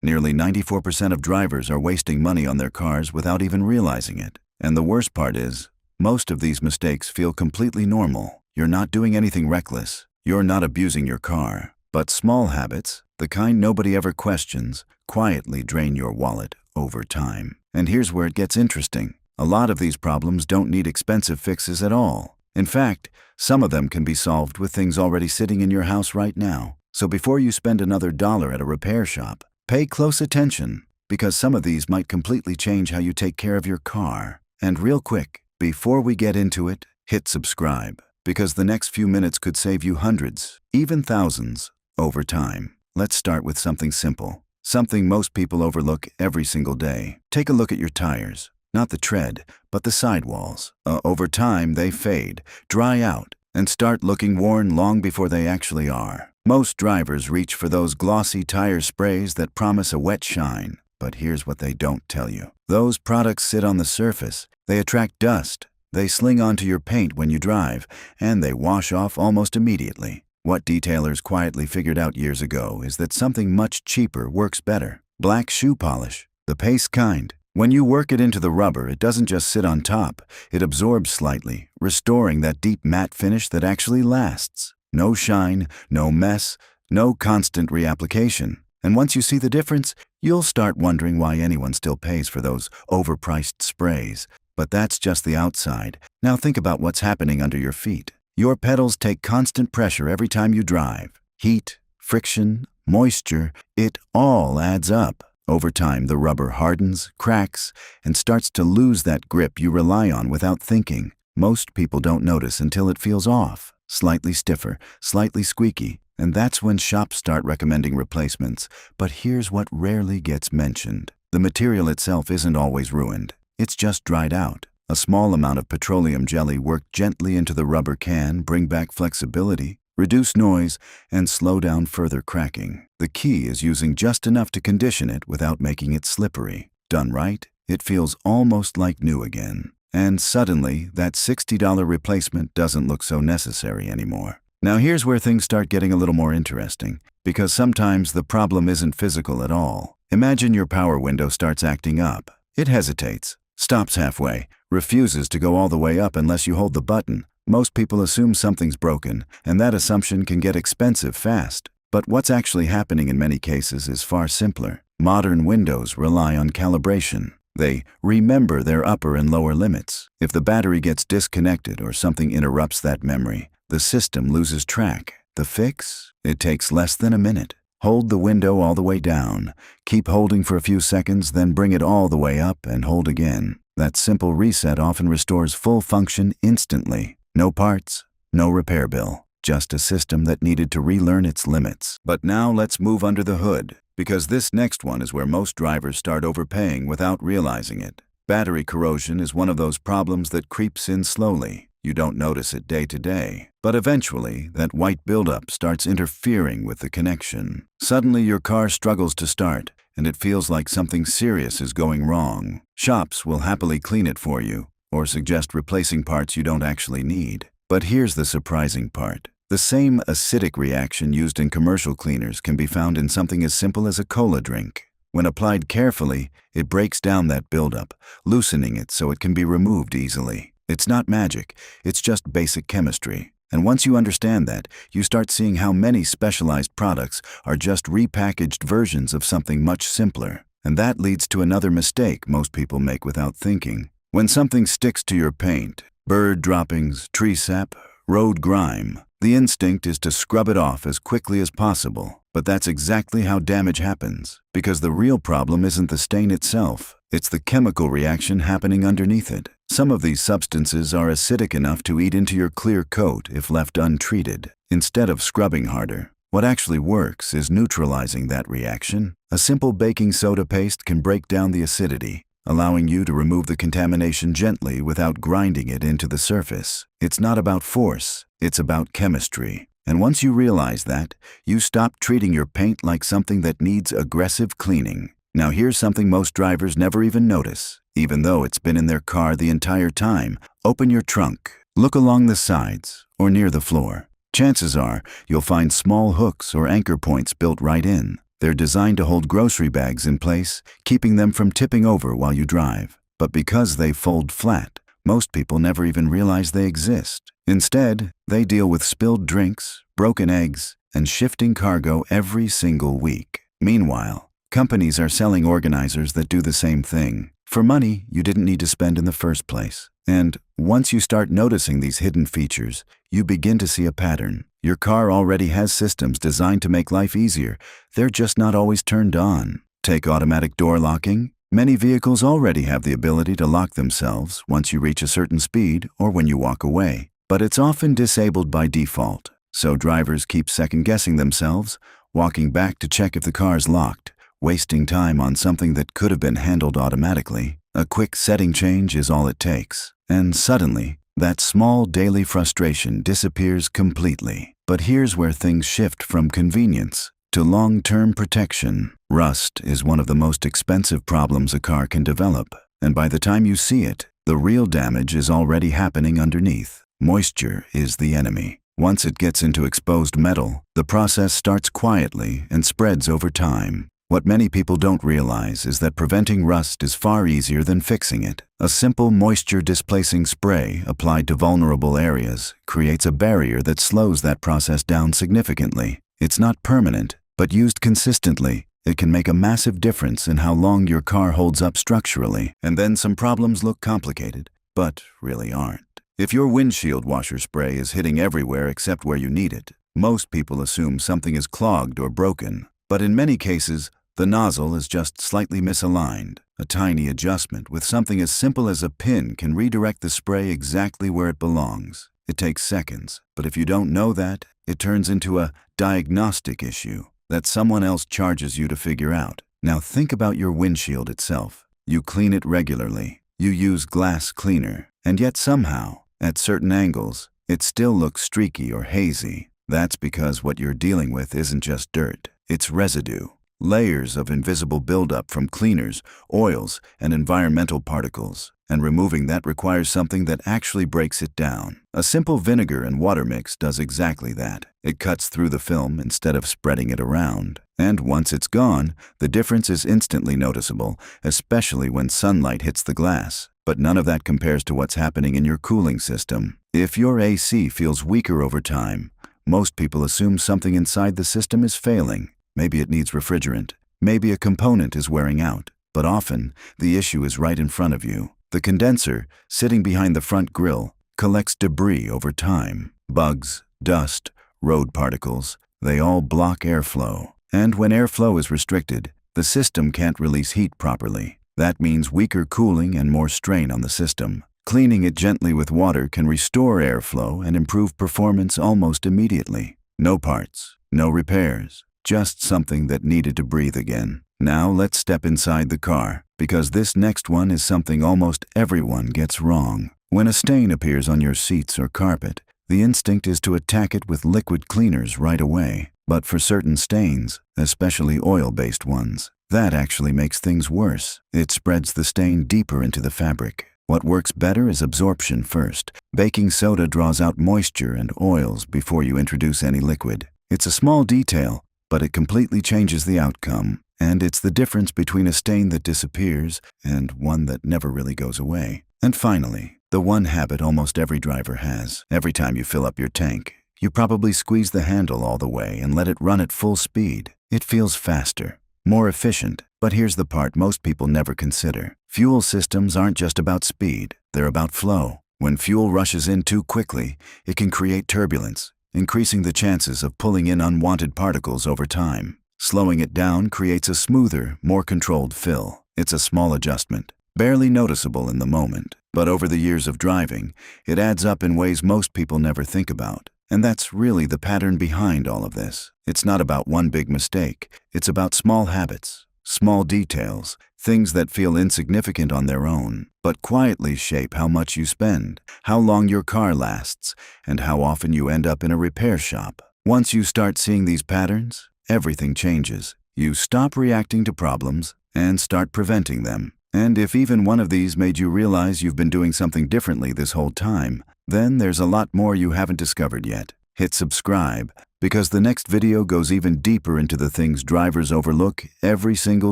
Nearly 94% of drivers are wasting money on their cars without even realizing it. And the worst part is, most of these mistakes feel completely normal. You're not doing anything reckless. You're not abusing your car. But small habits, the kind nobody ever questions, quietly drain your wallet over time. And here's where it gets interesting. A lot of these problems don't need expensive fixes at all. In fact, some of them can be solved with things already sitting in your house right now. So before you spend another dollar at a repair shop, pay close attention, because some of these might completely change how you take care of your car. And real quick, before we get into it, hit subscribe, because the next few minutes could save you hundreds, even thousands, over time. Let's start with something simple, something most people overlook every single day. Take a look at your tires. Not the tread, but the sidewalls. Over time, they fade, dry out, and start looking worn long before they actually are. Most drivers reach for those glossy tire sprays that promise a wet shine, but here's what they don't tell you. Those products sit on the surface, they attract dust, they sling onto your paint when you drive, and they wash off almost immediately. What detailers quietly figured out years ago is that something much cheaper works better. Black shoe polish, the paste kind. When you work it into the rubber, it doesn't just sit on top, it absorbs slightly, restoring that deep matte finish that actually lasts. No shine, no mess, no constant reapplication. And once you see the difference, you'll start wondering why anyone still pays for those overpriced sprays. But that's just the outside. Now think about what's happening under your feet. Your pedals take constant pressure every time you drive. Heat, friction, moisture, it all adds up. Over time, the rubber hardens, cracks, and starts to lose that grip you rely on without thinking. Most people don't notice until it feels off, slightly stiffer, slightly squeaky, and that's when shops start recommending replacements. But here's what rarely gets mentioned. The material itself isn't always ruined. It's just dried out. A small amount of petroleum jelly worked gently into the rubber can bring back flexibility, reduce noise, and slow down further cracking. The key is using just enough to condition it without making it slippery. Done right, it feels almost like new again. And suddenly, that $60 replacement doesn't look so necessary anymore. Now here's where things start getting a little more interesting, because sometimes the problem isn't physical at all. Imagine your power window starts acting up. It hesitates, stops halfway, refuses to go all the way up unless you hold the button. Most people assume something's broken, and that assumption can get expensive fast. But what's actually happening in many cases is far simpler. Modern windows rely on calibration. They remember their upper and lower limits. If the battery gets disconnected or something interrupts that memory, the system loses track. The fix? It takes less than a minute. Hold the window all the way down. Keep holding for a few seconds, then bring it all the way up and hold again. That simple reset often restores full function instantly. No parts, no repair bill, just a system that needed to relearn its limits. But now let's move under the hood, because this next one is where most drivers start overpaying without realizing it. Battery corrosion is one of those problems that creeps in slowly. You don't notice it day to day, but eventually that white buildup starts interfering with the connection. Suddenly your car struggles to start, and it feels like something serious is going wrong. Shops will happily clean it for you, or suggest replacing parts you don't actually need. But here's the surprising part. The same acidic reaction used in commercial cleaners can be found in something as simple as a cola drink. When applied carefully, it breaks down that buildup, loosening it so it can be removed easily. It's not magic, it's just basic chemistry. And once you understand that, you start seeing how many specialized products are just repackaged versions of something much simpler. And that leads to another mistake most people make without thinking. When something sticks to your paint, bird droppings, tree sap, road grime, the instinct is to scrub it off as quickly as possible. But that's exactly how damage happens, because the real problem isn't the stain itself, it's the chemical reaction happening underneath it. Some of these substances are acidic enough to eat into your clear coat if left untreated. Instead of scrubbing harder, what actually works is neutralizing that reaction. A simple baking soda paste can break down the acidity, allowing you to remove the contamination gently without grinding it into the surface. It's not about force, it's about chemistry. And once you realize that, you stop treating your paint like something that needs aggressive cleaning. Now here's something most drivers never even notice, even though it's been in their car the entire time. Open your trunk, look along the sides, or near the floor. Chances are, you'll find small hooks or anchor points built right in. They're designed to hold grocery bags in place, keeping them from tipping over while you drive. But because they fold flat, most people never even realize they exist. Instead, they deal with spilled drinks, broken eggs, and shifting cargo every single week. Meanwhile, companies are selling organizers that do the same thing, for money you didn't need to spend in the first place. And once you start noticing these hidden features, you begin to see a pattern. Your car already has systems designed to make life easier. They're just not always turned on. Take automatic door locking. Many vehicles already have the ability to lock themselves once you reach a certain speed or when you walk away, but it's often disabled by default. So drivers keep second-guessing themselves, walking back to check if the car's locked, wasting time on something that could have been handled automatically. A quick setting change is all it takes, and suddenly, that small daily frustration disappears completely. But here's where things shift from convenience to long-term protection. Rust is one of the most expensive problems a car can develop, and by the time you see it, the real damage is already happening underneath. Moisture is the enemy. Once it gets into exposed metal, the process starts quietly and spreads over time. What many people don't realize is that preventing rust is far easier than fixing it. A simple moisture-displacing spray applied to vulnerable areas creates a barrier that slows that process down significantly. It's not permanent, but used consistently, it can make a massive difference in how long your car holds up structurally. And then some problems look complicated, but really aren't. If your windshield washer spray is hitting everywhere except where you need it, most people assume something is clogged or broken. But in many cases, the nozzle is just slightly misaligned. A tiny adjustment with something as simple as a pin can redirect the spray exactly where it belongs. It takes seconds, but if you don't know that, it turns into a diagnostic issue that someone else charges you to figure out. Now think about your windshield itself. You clean it regularly. You use glass cleaner, and yet somehow, at certain angles, it still looks streaky or hazy. That's because what you're dealing with isn't just dirt. It's residue, layers of invisible buildup from cleaners, oils, and environmental particles. And removing that requires something that actually breaks it down. A simple vinegar and water mix does exactly that. It cuts through the film instead of spreading it around. And once it's gone, the difference is instantly noticeable, especially when sunlight hits the glass. But none of that compares to what's happening in your cooling system. If your AC feels weaker over time, most people assume something inside the system is failing. Maybe it needs refrigerant. Maybe a component is wearing out. But often, the issue is right in front of you. The condenser, sitting behind the front grille, collects debris over time. Bugs, dust, road particles, they all block airflow. And when airflow is restricted, the system can't release heat properly. That means weaker cooling and more strain on the system. Cleaning it gently with water can restore airflow and improve performance almost immediately. No parts, no repairs, just something that needed to breathe again. Now let's step inside the car, because this next one is something almost everyone gets wrong. When a stain appears on your seats or carpet, the instinct is to attack it with liquid cleaners right away. But for certain stains, especially oil-based ones, that actually makes things worse. It spreads the stain deeper into the fabric. What works better is absorption first. Baking soda draws out moisture and oils before you introduce any liquid. It's a small detail, but it completely changes the outcome. And it's the difference between a stain that disappears and one that never really goes away. And finally, the one habit almost every driver has. Every time you fill up your tank, you probably squeeze the handle all the way and let it run at full speed. It feels faster, more efficient. But here's the part most people never consider. Fuel systems aren't just about speed, they're about flow. When fuel rushes in too quickly, it can create turbulence, increasing the chances of pulling in unwanted particles over time. Slowing it down creates a smoother, more controlled fill. It's a small adjustment, barely noticeable in the moment, but over the years of driving, it adds up in ways most people never think about. And that's really the pattern behind all of this. It's not about one big mistake. It's about small habits, small details, things that feel insignificant on their own, but quietly shape how much you spend, how long your car lasts, and how often you end up in a repair shop. Once you start seeing these patterns, everything changes. You stop reacting to problems and start preventing them. And if even one of these made you realize you've been doing something differently this whole time, then there's a lot more you haven't discovered yet. Hit subscribe, because the next video goes even deeper into the things drivers overlook every single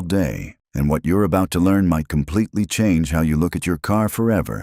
day, and what you're about to learn might completely change how you look at your car forever.